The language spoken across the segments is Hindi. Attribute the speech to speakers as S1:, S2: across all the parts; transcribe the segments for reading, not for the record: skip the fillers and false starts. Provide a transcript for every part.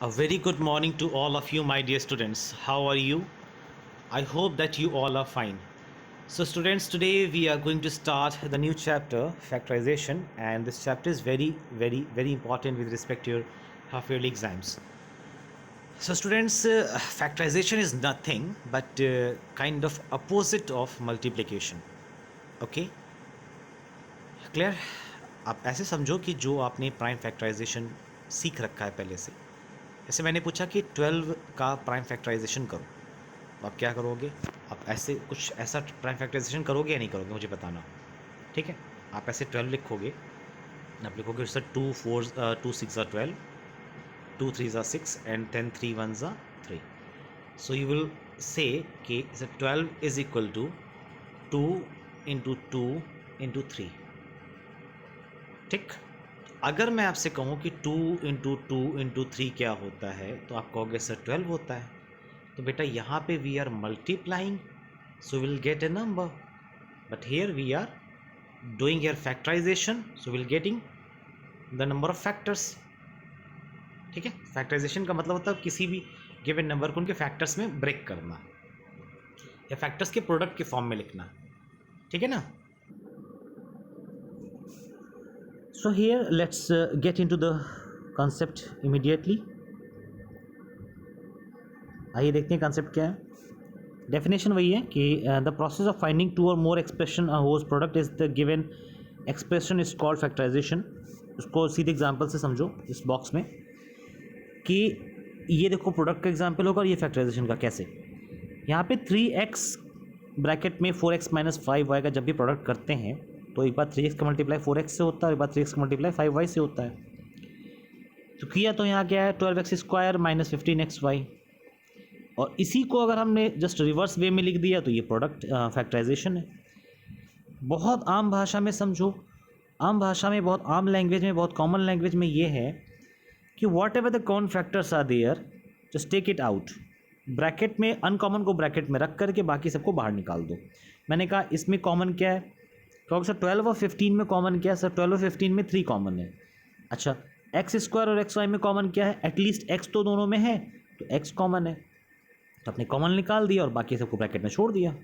S1: A very good morning to all of you, my dear students. How are you? I hope that you all are fine. So, students, today we are going to start the new chapter, factorization, and this chapter is very important with respect to your half yearly exams. So, students, factorization is nothing but kind of opposite of multiplication. Okay, clear? आप ऐसे समझो कि जो आपने प्राइम फैक्टराइजेशन सीख रखा है पहले से, जैसे मैंने पूछा कि 12 का प्राइम फैक्टराइजेशन करो, तो आप क्या करोगे? आप ऐसे कुछ ऐसा प्राइम फैक्टराइजेशन करोगे या नहीं करोगे, मुझे बताना। ठीक है, आप ऐसे 12 लिखोगे, आप लिखोगे sir 2 6 are 12, 2 3 are 6 and 10 3 1 are 3. So you will say कि 12 is equal to 2 into 2 into 3. ठीक, अगर मैं आपसे कहूँ कि 2 इंटू 2 इंटू 3 क्या होता है, तो आप कहोगे सर 12 होता है। तो बेटा यहाँ पे we are multiplying, so will get a number, but here we are doing here factorisation, so will getting the number of factors. ठीक है, फैक्टराइजेशन का मतलब होता है किसी भी गिवन नंबर को उनके फैक्टर्स में ब्रेक करना या फैक्टर्स के प्रोडक्ट के फॉर्म में लिखना। ठीक है ना? So here let's get into the concept immediately. आइए देखते हैं कंसेप्ट क्या है। डेफिनेशन वही है कि the process of finding two और more expression whose product is the given expression is called factorisation. उसको सीधे एग्जांपल से समझो इस बॉक्स में कि ये देखो प्रोडक्ट का एग्जांपल होगा और ये फैक्टराइजेशन का कैसे। यहाँ पे 3x ब्रैकेट में 4x माइनस 5y का जब भी प्रोडक्ट करते हैं तो एक बार 3x का मल्टीप्लाई 4x से होता है और एक बार 3x का मल्टीप्लाई 5y से होता है। तो किया तो यहाँ क्या है 12x स्क्वायर माइनस 15xy, और इसी को अगर हमने जस्ट रिवर्स वे में लिख दिया तो ये प्रोडक्ट फैक्टराइजेशन है। बहुत आम भाषा में समझो, आम भाषा में, बहुत आम लैंग्वेज में, बहुत कॉमन लैंग्वेज में ये है कि whatever the common factors are there just take it out, bracket में अनकॉमन को ब्रैकेट में रख करके बाकी सबको बाहर निकाल दो। मैंने कहा इसमें कॉमन क्या है, क्योंकि सर 12 और 15 में कॉमन क्या है? सर 12 और 15 में 3 कॉमन है। अच्छा, एक्स स्क्वायर और एक्स वाई में कॉमन क्या है? एटलीस्ट एक्स तो दोनों में है, तो एक्स कॉमन है, तो आपने कॉमन निकाल दिया और बाकी सबको ब्रैकेट में छोड़ दिया।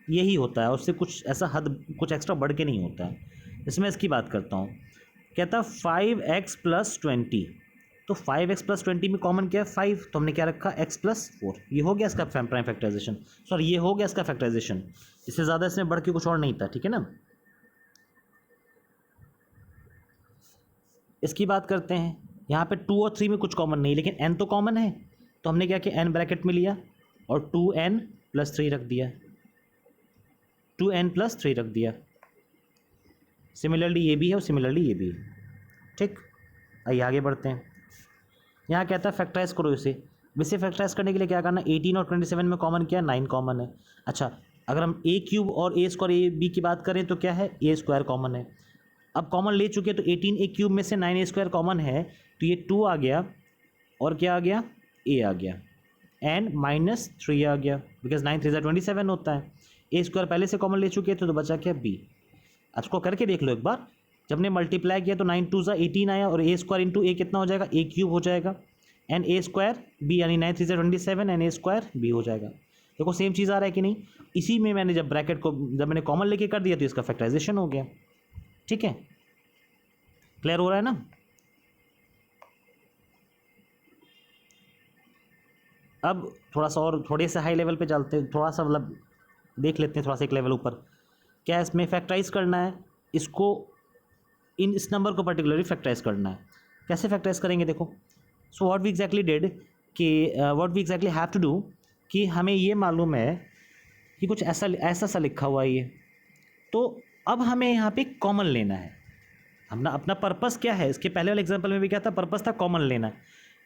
S1: यही होता है, उससे कुछ ऐसा हद कुछ एक्स्ट्रा बढ़ के नहीं होता है। इसमें इसकी बात करता हूँ, कहता 5x प्लस 20, तो 5x प्लस 20 में कॉमन क्या है? 5, तो हमने क्या रखा? x plus 4। ये हो गया इसका प्राइम फैक्टराइजेशन, सॉरी ये हो गया इसका फैक्टराइजेशन। इससे ज़्यादा इसमें बढ़ के कुछ और नहीं था। ठीक है ना? इसकी बात करते हैं, यहाँ पे 2 और 3 में कुछ कॉमन नहीं, लेकिन n तो कॉमन है, तो हमने क्या किया? n ब्रैकेट में लिया और 2n प्लस 3 रख दिया, 2n प्लस 3 रख दिया। सिमिलरली ये भी है और सिमिलरली ये भी है। ठीक, आइए आगे बढ़ते हैं। यहाँ कहता है फैक्टराइज करो इसे। वैसे फैक्टराइज करने के लिए क्या करना? 18 और 27 में कॉमन क्या है? 9 कॉमन है। अच्छा, अगर हम a क्यूब और a स्क्वायर ए बी की बात करें तो क्या है? a स्क्वायर कॉमन है। अब कॉमन ले चुके तो 18 a क्यूब में से 9 a स्क्वायर कॉमन है, तो ये 2 आ गया और क्या आ गया? a आ गया एंड माइनस 3 आ गया, बिकॉज 9 3 27 होता है। a स्क्वायर पहले से कॉमन ले चुके थे तो बचा क्या? b। अब इसको करके देख लो एक बार, जब ने मल्टीप्लाई किया तो 9 2 18 आया और a स्क्वायर इंटू a कितना हो जाएगा? a क्यूब हो जाएगा एंड a स्क्वायर b, यानी 9 3 27 एंड a स्क्वायर b हो जाएगा। देखो सेम चीज़ आ रहा है कि नहीं? इसी में मैंने जब ब्रैकेट को जब मैंने कॉमन लेके कर दिया तो इसका फैक्टराइजेशन हो गया। ठीक है, क्लियर हो रहा है ना? अब थोड़ा सा और थोड़े से हाई लेवल पे चलते हैं, थोड़ा सा मतलब देख लेते हैं थोड़ा सा एक लेवल ऊपर। क्या इसमें फैक्टराइज करना है इसको, इस नंबर को पर्टिकुलरली फैक्टराइज करना है। कैसे फैक्टराइज करेंगे? देखो, so what we exactly did कि what we exactly have to do कि हमें ये मालूम है कि कुछ ऐसा सा लिखा हुआ है ये, तो अब हमें यहाँ पे कॉमन लेना है। अपना अपना पर्पस क्या है? इसके पहले वाले एग्जाम्पल में भी क्या था? पर्पस था कॉमन लेना।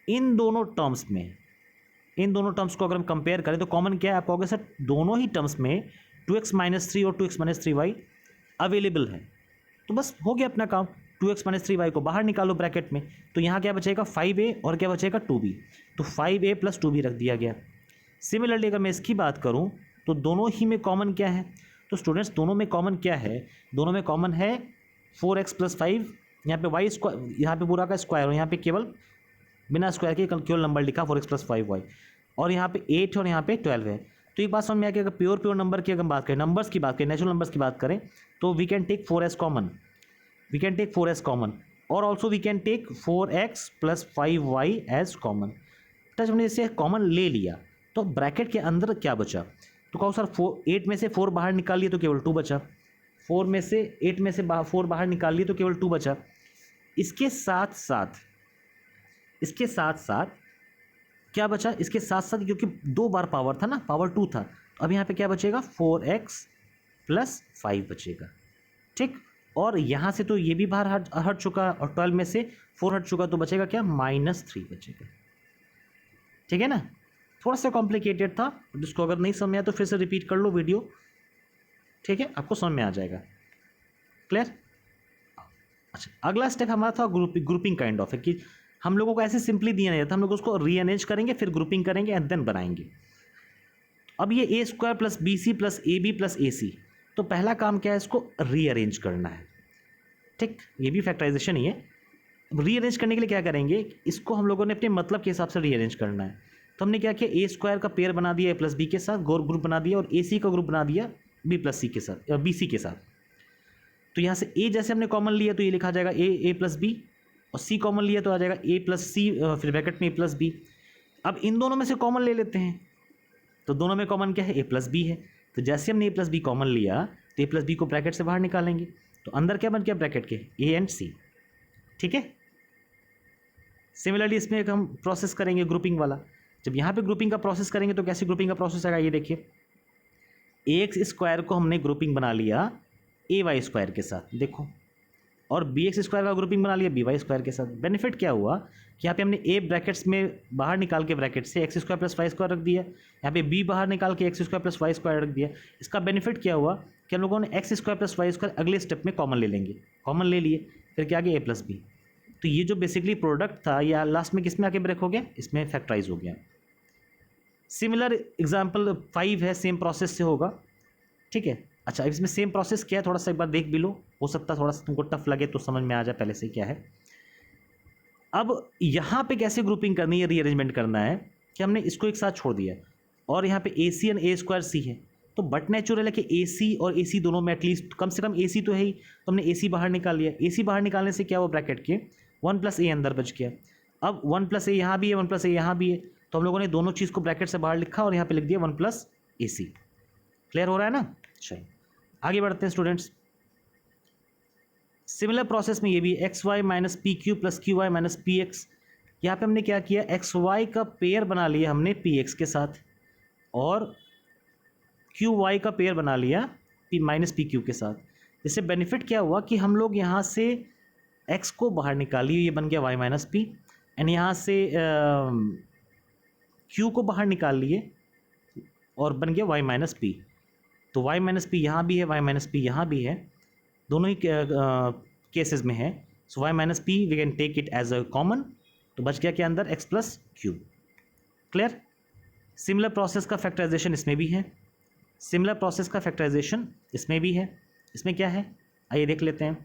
S1: इन दोनों टर्म्स में, इन दोनों टर्म्स को अगर हम कंपेयर करें तो कॉमन क्या है? आप कहोगे सर दोनों ही टर्म्स में 2x माइनस 3 और 2x माइनस 3y अवेलेबल है, तो बस हो गया अपना काम। 2x माइनस 3y को बाहर निकालो ब्रैकेट में, तो यहाँ क्या बचेगा? 5a और क्या बचेगा? 2b, तो 5a प्लस 2b रख दिया गया। सिमिलरली अगर मैं इसकी बात करूँ तो दोनों ही में कॉमन क्या है? तो स्टूडेंट्स दोनों में कॉमन क्या है? दोनों में कॉमन है 4x प्लस 5, यहाँ पे y स्क्वायर, यहाँ पे पूरा का स्क्वायर और यहाँ पे केवल बिना स्क्वायर के केवल नंबर लिखा 4x + 5y, और यहाँ पे 8 और यहाँ पे 12 है। तो एक बात समझ में आ गया, अगर प्योर नंबर की अगर बात करें, नंबर्स की बात करें, नेचुरल नंबर्स की बात करें, तो we can take 4 as common, we can take 4 as common, और also we can take 4x + 5y as common. Touch हमने जैसे कॉमन ले लिया तो ब्रैकेट के अंदर क्या बचा, तो कहो सर 8 में से 4 बाहर निकाल लिए तो केवल 2 बचा, 4 में से 8 में से 4 बाहर निकाल लिए तो केवल 2 बचा। इसके साथ साथ क्या बचा, इसके साथ साथ क्योंकि 2 बार पावर था ना, पावर 2 था, तो अब यहाँ पे क्या बचेगा, 4x + 5 बचेगा। ठीक, और यहाँ से तो ये भी बाहर हट चुका, और 12 में से 4 हट चुका, तो बचेगा क्या, -3 बचेगा। ठीक है ना, थोड़ा सा कॉम्प्लिकेटेड था, जिसको अगर नहीं समझ में आया तो फिर से रिपीट कर लो वीडियो, ठीक है, आपको समझ में आ जाएगा। क्लियर? अच्छा, अगला स्टेप हमारा था ग्रुपिंग काइंड ऑफ है, कि हम लोगों को ऐसे सिंपली दिया नहीं जाता, हम लोग उसको रीअरेंज करेंगे, फिर ग्रुपिंग करेंगे एंड देन बनाएंगे। अब ये a² + bc + ab + ac, तो पहला काम क्या है, इसको रीअरेंज करना है। ठीक, ये भी फैक्टराइजेशन ही है। रीअरेंज करने के लिए क्या करेंगे, इसको हम लोगों ने अपने मतलब के हिसाब से रीअरेंज करना है। तो हमने क्या किया, a² का पेयर बना दिया a + b के साथ, ग्रुप बना दिया, और ac का ग्रुप बना दिया b + c के साथ, या bc के साथ। तो यहाँ से a जैसे हमने कॉमन लिया तो ये लिखा जाएगा a + b, और c कॉमन लिया तो आ जाएगा a + c, फिर ब्रैकेट में a + b। अब इन दोनों में से कॉमन ले लेते हैं, तो दोनों में कॉमन क्या है, a + b है। तो जैसे हमने a + b कॉमन लिया तो a + b को ब्रैकेट से बाहर निकालेंगे, तो अंदर क्या बन गया ब्रैकेट के, a एंड c। ठीक है, सिमिलरली इसमें एक हम प्रोसेस करेंगे ग्रुपिंग वाला। जब यहाँ पे ग्रुपिंग का प्रोसेस करेंगे तो कैसे ग्रुपिंग का प्रोसेस आएगा, ये देखिए, ax² को हमने ग्रुपिंग बना लिया ay² के साथ, देखो, और bx² का ग्रुपिंग बना लिया by² के साथ। बेनिफिट क्या हुआ कि यहाँ पे हमने a ब्रैकेट्स में बाहर निकाल के ब्रैकेट से x² + y² रख दिया, यहाँ पे b बाहर निकाल के x² + y² रख दिया। इसका बेनिफिट क्या हुआ कि हम लोगों ने x² + y² अगले स्टेप में कॉमन ले लेंगे, कॉमन ले लिए, फिर क्या आ गया, a + b। तो ये जो बेसिकली प्रोडक्ट था, या लास्ट में किस में आके ब्रेक हो गया, इसमें फैक्टराइज हो गया। सिमिलर एग्जाम्पल 5 है, सेम प्रोसेस से होगा। ठीक है, अच्छा, इसमें सेम प्रोसेस क्या है, थोड़ा सा एक बार देख भी लो, हो सकता है थोड़ा सा तुमको टफ लगे तो समझ में आ जाए पहले से क्या है। अब यहाँ पे कैसे ग्रुपिंग करनी है, रीअरेंजमेंट करना है, कि हमने इसको एक साथ छोड़ दिया, और यहाँ पे AC और a² c है, तो बट नेचुरल है कि AC और AC दोनों में एटलीस्ट कम से कम AC तो है ही, तो हमने AC बाहर निकाल लिया। AC बाहर निकालने से क्या हुआ, ब्रैकेट के 1 + a अंदर बच गया। अब 1 + a यहाँ भी है, 1 + a यहाँ भी है, तो हम लोगों ने दोनों चीज़ को ब्रैकेट से बाहर लिखा और यहाँ पे लिख दिया 1 + ac। क्लियर हो रहा है ना? चलिए आगे बढ़ते हैं स्टूडेंट्स। सिमिलर प्रोसेस में ये भी xy - pq + qy - px, यहाँ पे हमने क्या किया, xy का पेयर बना लिया हमने px के साथ, और qy का पेयर बना लिया p - pq के साथ। इससे बेनिफिट क्या हुआ कि हम लोग यहाँ से x को बाहर निकालिए, ये बन गया y - p, एंड यहाँ से q को बाहर निकाल लिए और बन गया y - p। तो y - p यहाँ भी है, y - p यहाँ भी है, दोनों ही केसेस में है। So y - p we can take it as a common, तो बच गया क्या अंदर, x + q। Clear? Similar process का फैक्टराइजेशन इसमें भी है, सिमिलर प्रोसेस का फैक्टराइजेशन इसमें भी है। इसमें क्या है, आइए देख लेते हैं।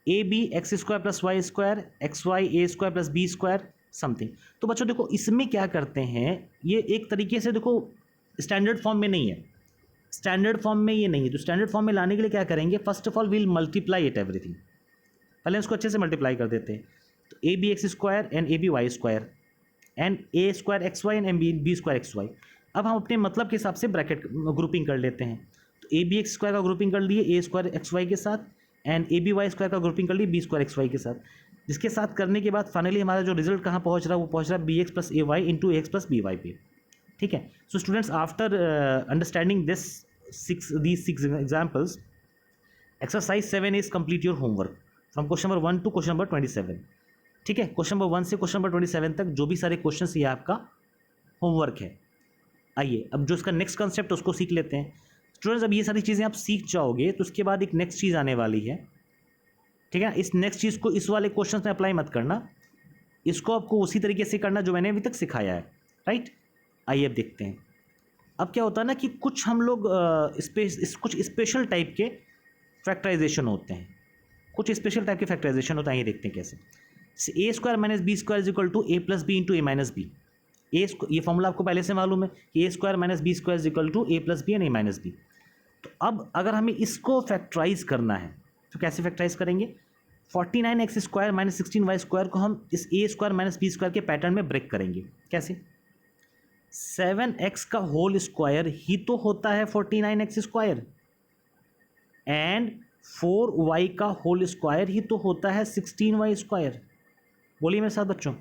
S1: ab x² + y² xy a² + b² something. तो बच्चों देखो इसमें क्या करते हैं, ये एक तरीके से देखो स्टैंडर्ड फॉर्म में नहीं है, स्टैंडर्ड फॉर्म में ये नहीं है। तो स्टैंडर्ड फॉर्म में लाने के लिए क्या करेंगे, first of all will multiply it everything, पहले इसको अच्छे से मल्टीप्लाई कर देते हैं। तो ab x² and ab y² and a² xy and b² xy। अब हम अपने मतलब के हिसाब से ब्रैकेट ग्रुपिंग कर लेते हैं। तो ab x² का ग्रुपिंग कर लिए a² xy के साथ, एंड ab y² का ग्रुपिंग कर लिए b² xy के साथ। जिसके साथ करने के बाद फाइनली हमारा जो रिजल्ट कहाँ पहुँच रहा है, वो पहुँच रहा है bx + ay × x + by पे। ठीक है, so students after understanding these 6 examples, exercise 7 is complete your homework from question number 1 to question number 27। ठीक है, क्वेश्चन नंबर 1 से क्वेश्चन नंबर 27 तक जो भी सारे क्वेश्चन ये आपका होमवर्क है। आइए अब जो इसका नेक्स्ट कंसेप्ट उसको सीख लेते हैं स्टूडेंट्स। अब ये सारी चीज़ें आप सीख जाओगे तो उसके बाद एक नेक्स्ट चीज़ आने वाली है। ठीक है, इस नेक्स्ट चीज़ को इस वाले क्वेश्चन में अप्लाई मत करना, इसको आपको उसी तरीके से करना जो मैंने अभी तक सिखाया है। राइट, आइए अब देखते हैं। अब क्या होता है ना कि कुछ हम लोग कुछ स्पेशल टाइप के फैक्टराइजेशन होते हैं, कुछ स्पेशल टाइप के फैक्टराइजेशन होता है, ये देखते हैं कैसे। A square minus b square is equal to a plus b into a minus b. ये फॉर्मूला आपको पहले से मालूम है कि a square minus b square is equal to a plus b and a minus b. तो अब अगर हमें इसको फैक्टराइज करना है तो कैसे फैक्टराइज करेंगे? 49x square minus 16y square को हम इस ए स्क्वायर माइनस बी स्क्वायर के पैटर्न में ब्रेक करेंगे। कैसे? 7x का होल स्क्वायर ही तो होता है 49x स्क्वायर एंड 4y का होल स्क्वायर ही तो होता है 16y स्क्वायर। बोलिए मेरे साथ बच्चों।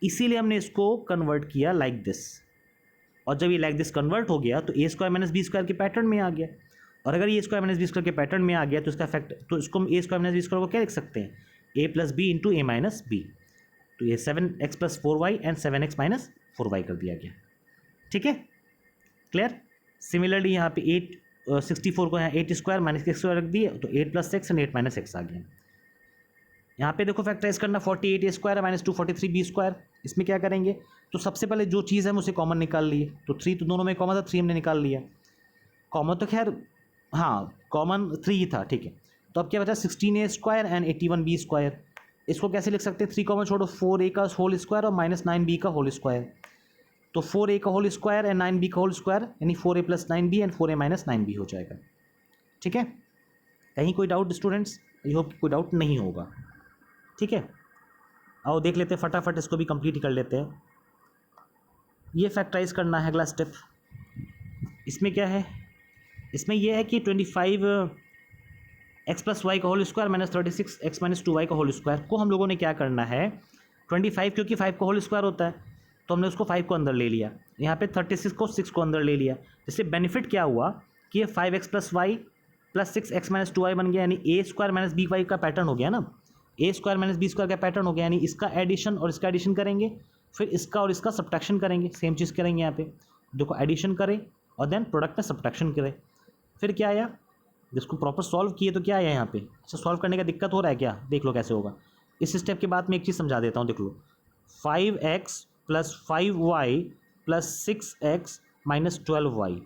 S1: इसीलिए हमने इसको कन्वर्ट किया लाइक दिस, और जब ये लाइक दिस कन्वर्ट हो गया तो ए स्क्वायर माइनस बी स्क्वायर के पैटर्न में आ गया। और अगर ये स्क्वायर माइनस बी स्क्वायर के पैटर्न में आ गया तो इसका इफेक्ट, तो इसको हम ए स्क्वायर माइनस बी स्क्वायर को क्या लिख सकते हैं? ए plus b into a minus b. तो ये 7x plus 4y and 7x minus 4y कर दिया गया। ठीक है, क्लियर। सिमिलरली यहाँ पे 64 को यहाँ 8 स्क्वायर माइनस एक्स स्क्वायर रख दिए तो 8 plus x and 8 minus x आ गया। यहाँ पे देखो फैक्टराइज करना 48 a square minus 243 b square. इसमें क्या करेंगे? तो सबसे पहले जो चीज़ है हम उसे कॉमन निकाल लिए, तो 3 तो दोनों में कॉमन था, 3 हमने निकाल लिया। कॉमन तो खैर हाँ कॉमन 3 ही था, ठीक है। तो अब क्या बचा? 16 ए स्क्वायर एंड 81 बी स्क्वायर। इसको कैसे लिख सकते हैं? 3 कॉमन छोड़ो, 4 का होल स्क्वायर और माइनस 9 बी का होल स्क्वायर। तो 4 का होल स्क्वायर एंड 9 बी का होल स्क्वायर यानी 4 plus 9 B and 4 minus 9 B हो जाएगा। ठीक है, कहीं कोई डाउट स्टूडेंट्स? आई होप कोई डाउट नहीं होगा। ठीक है, आओ देख लेते हैं फटाफट, इसको भी कंप्लीट कर लेते हैं। ये फैक्टराइज करना है अगला स्टेप। इसमें क्या है? इसमें यह है कि 25 एक्स प्लस वाई का whole square minus 36 x minus 2 y का होल स्क्वायर को हम लोगों ने क्या करना है? 25 क्योंकि 5 का होल स्क्वायर होता है तो हमने उसको 5 को अंदर ले लिया। यहाँ पे 36 को 6 को अंदर ले लिया। इससे बेनिफिट क्या हुआ कि ये 5x plus Y plus 6x minus 2y बन गया, यानी ए स्क्वायर माइनस बी वाई का पैटर्न हो गया ना। ए स्क्वायर माइनस बी स्क्वायर का पैटर्न हो गया, यानी इसका एडिशन और इसका एडिशन करेंगे, फिर इसका और इसका सब्ट्रैक्शन करेंगे। सेम चीज़ करेंगे यहाँ पे, देखो एडिशन करें और देन प्रोडक्ट में सब्ट्रैक्शन करें। फिर क्या आया? जिसको प्रॉपर सॉल्व किए तो क्या आया यहाँ पे? अच्छा, सॉल्व करने का दिक्कत हो रहा है क्या? देख लो कैसे होगा। इस स्टेप के बाद में एक चीज़ समझा देता हूँ, देख लो। 5x plus 5y plus 6x minus 12y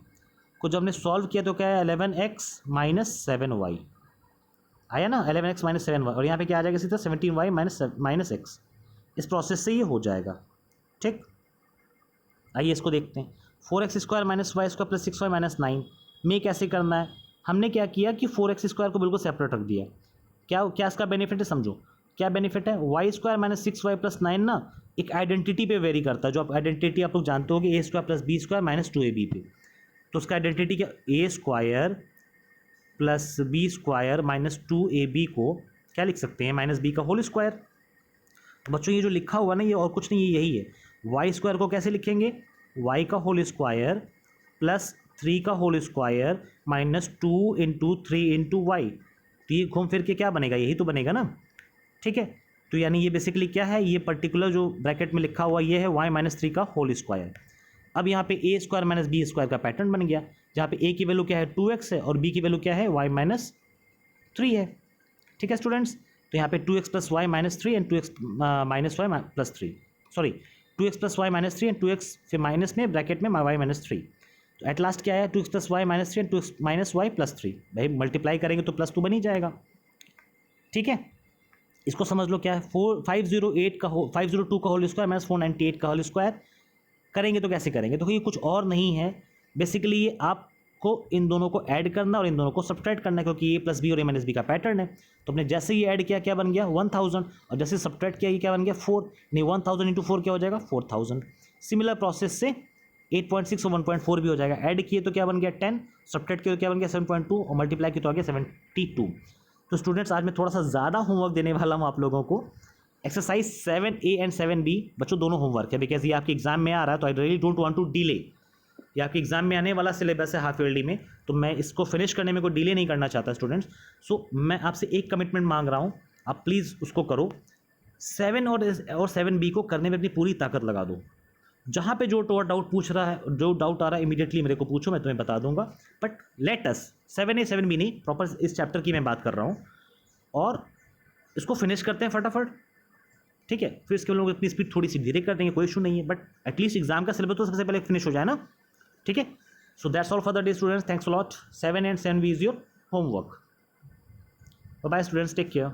S1: को जब हमने सॉल्व किया तो क्या है? 11x माइनस 7y आया ना, 11x माइनस 7y। और यहाँ पे क्या आ जाएगा सीधा? 17y minus x। इस प्रोसेस से ये हो जाएगा। ठीक, आइए इसको देखते हैं। 4x square minus y square plus 6y minus 9 में कैसे करना है? हमने क्या किया कि 4x स्क्वायर को बिल्कुल सेपरेट रख दिया। क्या क्या इसका बेनिफिट है? समझो क्या बेनिफिट है। Y square minus 6y plus 9 ना एक आइडेंटिटी पे वेरी करता है, जो आप आइडेंटिटी आप लोग जानते हो कि a square plus b square minus 2ab पे। तो उसका आइडेंटिटी क्या? A square plus b square minus 2ab को क्या लिख सकते हैं? माइनस बी का होल स्क्वायर। तो बच्चों ये जो लिखा हुआ ना, ये और कुछ नहीं, यही है। वाई स्क्वायर को कैसे लिखेंगे? वाई का होल स्क्वायर प्लस 3 का whole square minus 2 into 3 into y. तो ये घूम फिर के क्या बनेगा? यही तो बनेगा ना। ठीक है, तो यानी ये बेसिकली क्या है? ये पर्टिकुलर जो ब्रैकेट में लिखा हुआ ये है वाई माइनस 3 का होल स्क्वायर। अब यहाँ पे ए स्क्वायर माइनस बी स्क्वायर का पैटर्न बन गया, जहाँ पे ए की वैल्यू क्या है? 2x है और बी की वैल्यू क्या है? वाई माइनस 3 है। ठीक है स्टूडेंट्स, तो यहाँ पे 2x plus y minus 3 and 2x minus y plus 3, sorry 2x plus y minus 3 and 2x फिर माइनस में ब्रैकेट में वाई माइनस 3। तो एट लास्ट क्या आया? 2x plus y minus 3 and 2x minus y plus 3। भाई मल्टीप्लाई करेंगे तो प्लस 2 बन ही जाएगा। ठीक है, इसको समझ लो क्या है? 502 का होल स्क्वायर माइनस 498 का होल स्क्वायर करेंगे तो कैसे करेंगे? तो ये कुछ और नहीं है, बेसिकली ये आपको इन दोनों को ऐड करना और इन दोनों को सब्ट्रैक्ट करना है, क्योंकि ए प्लस बी और ए माइनस बी का पैटर्न है। तो हमने जैसे ही ऐड किया क्या बन गया? 1000, और जैसे सब्ट्रैक्ट किया ये क्या बन गया? 4। नहीं, 1000 इंटू 4 क्या हो जाएगा? 4000। सिमिलर प्रोसेस से 8.6 और 1.4 भी हो जाएगा। ऐड किए तो क्या बन गया? 10, सब्ट्रैक्ट किए तो क्या बन गया? 7.2, और मल्टीप्लाई किए तो आ गया 72। तो स्टूडेंट्स आज मैं थोड़ा सा ज़्यादा होमवर्क देने वाला हूँ आप लोगों को। एक्सरसाइज 7A एंड 7B बच्चों दोनों होमवर्क है, बिकॉज ये आपके एग्जाम में आ रहा है, तो I really don't want to delay. ये आपके एग्जाम में आने वाला सिलेबस है हाफ ईयरली में, तो मैं इसको फिनिश करने में कोई डिले नहीं करना चाहता स्टूडेंट्स। सो मैं आपसे एक कमिटमेंट मांग रहा हूँ, आप प्लीज़ उसको करो। 7 और 7B को करने में अपनी पूरी ताकत लगा दो। जहाँ पे जो डाउट पूछ रहा है, जो डाउट आ रहा है, इमीडिएटली मेरे को पूछो, मैं तुम्हें बता दूंगा। But let us 7A 7B नहीं, प्रॉपर इस चैप्टर की मैं बात कर रहा हूँ, और इसको फिनिश करते हैं फटाफट। ठीक है, फिर इसके लोग अपनी स्पीड थोड़ी सी धीरे कर देंगे, कोई इशू नहीं है, बट एटलीस्ट एग्जाम का सिलेबस तो सबसे पहले फिनिश हो जाए ना। ठीक है, so that's all for the day students, thanks a lot. 7 and 7B is your homework. Bye students, take care.